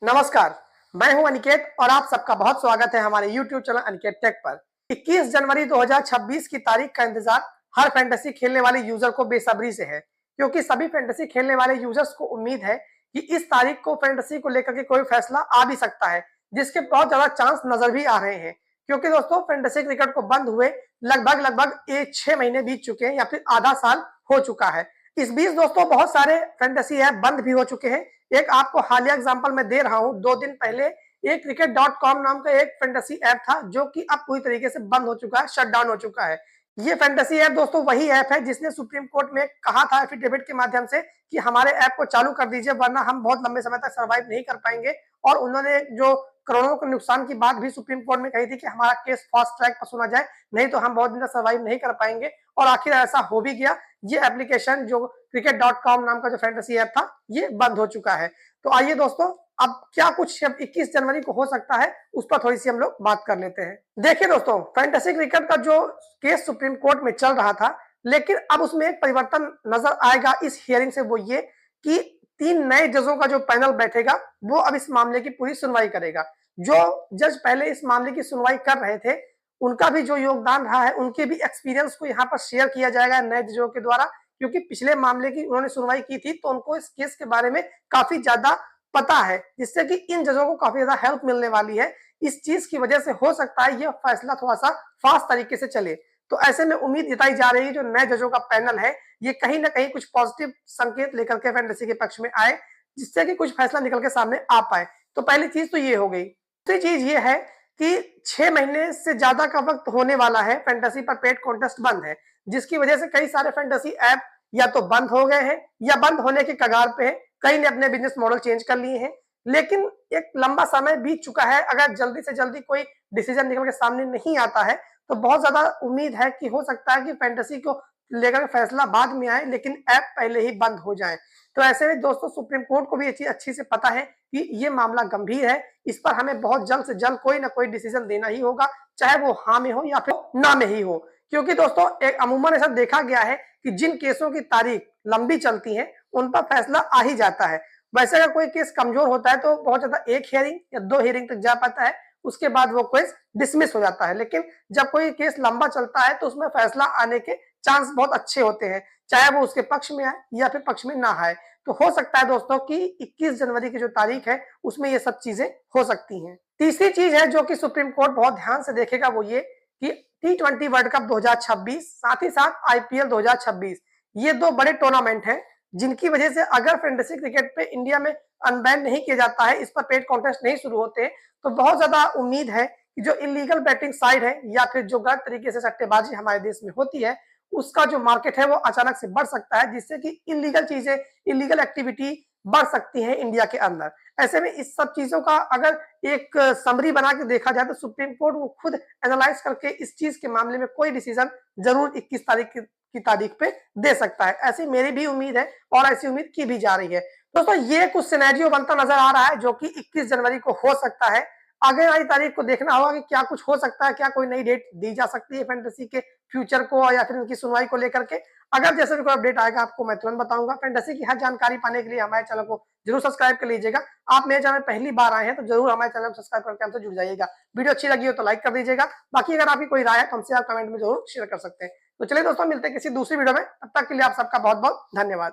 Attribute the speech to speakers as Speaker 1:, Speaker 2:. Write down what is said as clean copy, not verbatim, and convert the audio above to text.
Speaker 1: नमस्कार, मैं हूं अनिकेत और आप सबका बहुत स्वागत है हमारे YouTube चैनल अनिकेत टेक पर। 21 जनवरी 2026 की तारीख का इंतजार हर फैंटेसी खेलने वाले यूजर को बेसब्री से है, क्योंकि सभी फैंटेसी खेलने वाले यूजर्स को उम्मीद है कि इस तारीख को फैंटेसी को लेकर के कोई फैसला आ भी सकता है, जिसके बहुत ज्यादा चांस नजर भी आ रहे हैं। क्योंकि दोस्तों फैंटेसी क्रिकेट को बंद हुए लगभग 6 महीने बीत चुके हैं या फिर आधा साल हो चुका है। इस बीच दोस्तों बहुत सारे फैंटेसी ऐप बंद भी हो चुके हैं। एक आपको हालिया एग्जांपल मैं दे रहा हूं। 2 दिन पहले एक cricket.com नाम का एक फैंटेसी ऐप था जो कि अब पूरी तरीके से बंद हो चुका है, शट डाउन हो चुका है। ये फैंटेसी ऐप दोस्तों वही ऐप है जिसने सुप्रीम कोर्ट में कहा था एफिडेविट के माध्यम से कि हमारे ऐप को चालू कर दीजिए, वरना हम बहुत लंबे समय तक सर्वाइव नहीं कर पाएंगे। और उन्होंने जो करोड़ों के नुकसान की बात भी सुप्रीम कोर्ट में कही थी कि हमारा केस फास्ट ट्रैक पर सुना जाए, नहीं तो हम बहुत दिन तक सर्वाइव नहीं कर पाएंगे। और आखिर ऐसा हो भी गया। ये एप्लीकेशन जो cricket.com नाम का जो फैंटेसी ऐप था ये बंद हो चुका है। तो आइए दोस्तों, अब क्या कुछ 21 जनवरी को हो सकता है उस पर थोड़ी सी हम लोग बात कर लेते हैं। देखिए दोस्तों, फैंटेसी क्रिकेट का जो केस सुप्रीम कोर्ट में चल रहा था, लेकिन अब उसमें एक परिवर्तन नजर आएगा इस हियरिंग से। वो ये कि 3 नए जजों का जो पैनल बैठेगा वो अब इस मामले की पूरी सुनवाई करेगा। जो जज पहले इस मामले की सुनवाई कर रहे थे, उनका भी जो योगदान रहा है, उनके भी एक्सपीरियंस को यहाँ पर शेयर किया जाएगा नए जजों के द्वारा। क्योंकि पिछले मामले की उन्होंने सुनवाई की थी तो उनको इस केस के बारे में काफी ज्यादा पता है, जिससे कि इन जजों को काफी ज्यादा हेल्प मिलने वाली है। इस चीज की वजह से हो सकता है यह फैसला थोड़ा सा फास्ट तरीके से चले। तो ऐसे में उम्मीद जताई जा रही है जो नए जजों का पैनल है ये कहीं ना कहीं कुछ पॉजिटिव संकेत लेकर के फैंटेसी के पक्ष में आए, जिससे कि कुछ फैसला निकल के सामने आ पाए। तो पहली चीज तो ये हो गई। दूसरी चीज ये है कि 6 महीने से ज्यादा का वक्त होने वाला है, फैंटेसी पर पेड कॉन्टेस्ट बंद है, जिसकी वजह से कई सारे फैंटेसी ऐप या तो बंद हो गए हैं या बंद होने के कगार पे हैं। कई ने अपने बिजनेस मॉडल चेंज कर लिए हैं। लेकिन एक लंबा समय बीत चुका है, अगर जल्दी से जल्दी कोई डिसीजन निकल के सामने नहीं आता है तो बहुत ज्यादा उम्मीद है कि हो सकता है कि फैंटेसी को लेकर फैसला बाद में आए, लेकिन ऐप पहले ही बंद हो जाए। तो ऐसे में दोस्तों सुप्रीम कोर्ट को भी ये चीज अच्छी से पता है कि ये मामला गंभीर है, इस पर हमें बहुत जल्द से जल्द कोई ना कोई डिसीजन देना ही होगा, चाहे वो हाँ में हो या फिर ना में ही हो। क्योंकि दोस्तों एक अमूमन ऐसा देखा गया है कि जिन केसों की तारीख लंबी चलती है उन पर फैसला आ ही जाता है। वैसे अगर कोई केस कमजोर होता है तो बहुत ज्यादा 1 हियरिंग या 2 हियरिंग तक जा पाता है, उसके बाद वो केस डिसमिस हो जाता है। लेकिन जब कोई केस लंबा चलता है तो उसमें फैसला आने के चांस बहुत अच्छे होते हैं, चाहे वो उसके पक्ष में आए या फिर पक्ष में ना आए। तो हो सकता है दोस्तों कि 21 जनवरी की जो तारीख है उसमें ये सब चीजें हो सकती हैं। तीसरी चीज है जो कि सुप्रीम कोर्ट बहुत ध्यान से देखेगा, वो ये कि T20 वर्ल्ड कप 2026 साथ ही साथ IPL 2026 ये 2 बड़े टूर्नामेंट हैं, जिनकी वजह से अगर फैंटेसी क्रिकेट पे इंडिया में अनबैन नहीं किया जाता है, इस पर पेड कॉन्टेस्ट नहीं शुरू होते, तो बहुत ज्यादा उम्मीद है कि जो इलीगल बैटिंग साइड है या फिर जो गलत तरीके से सट्टेबाजी हमारे देश में होती है उसका जो मार्केट है वो अचानक से बढ़ सकता है, जिससे कि इलीगल चीजें, इलीगल एक्टिविटी बढ़ सकती है इंडिया के अंदर। ऐसे में इस सब चीजों का अगर एक समरी बना के देखा जाए तो सुप्रीम कोर्ट वो खुद एनालाइज करके इस चीज के मामले में कोई डिसीजन जरूर 21 तारीख की तारीख पे दे सकता है। ऐसी मेरी भी उम्मीद है और ऐसी उम्मीद की भी जा रही है। दोस्तों ये कुछ सिनेरियो बनता नजर आ रहा है जो कि 21 जनवरी को हो सकता है। आगे वाली तारीख को देखना होगा कि क्या कुछ हो सकता है, क्या कोई नई डेट दी जा सकती है फैंटेसी के फ्यूचर को या फिर उनकी सुनवाई को लेकर के। अगर जैसे भी कोई अपडेट आएगा आपको मैं तुरंत बताऊंगा। फैंटेसी की हर जानकारी पाने के लिए हमारे चैनल को जरूर सब्सक्राइब कर लीजिएगा। आप मेरे चैनल पहली बार आए हैं तो जरूर हमारे चैनल को सब्सक्राइब करके हमसे जुड़ जाइएगा। वीडियो अच्छी लगी हो तो लाइक कर दीजिएगा। बाकी अगर आपकी कोई राय है तो हमसे आप कमेंट में जरूर शेयर कर सकते हैं। तो चलिए दोस्तों, मिलते हैं किसी दूसरी वीडियो में, तब तक के लिए आप सबका बहुत बहुत धन्यवाद।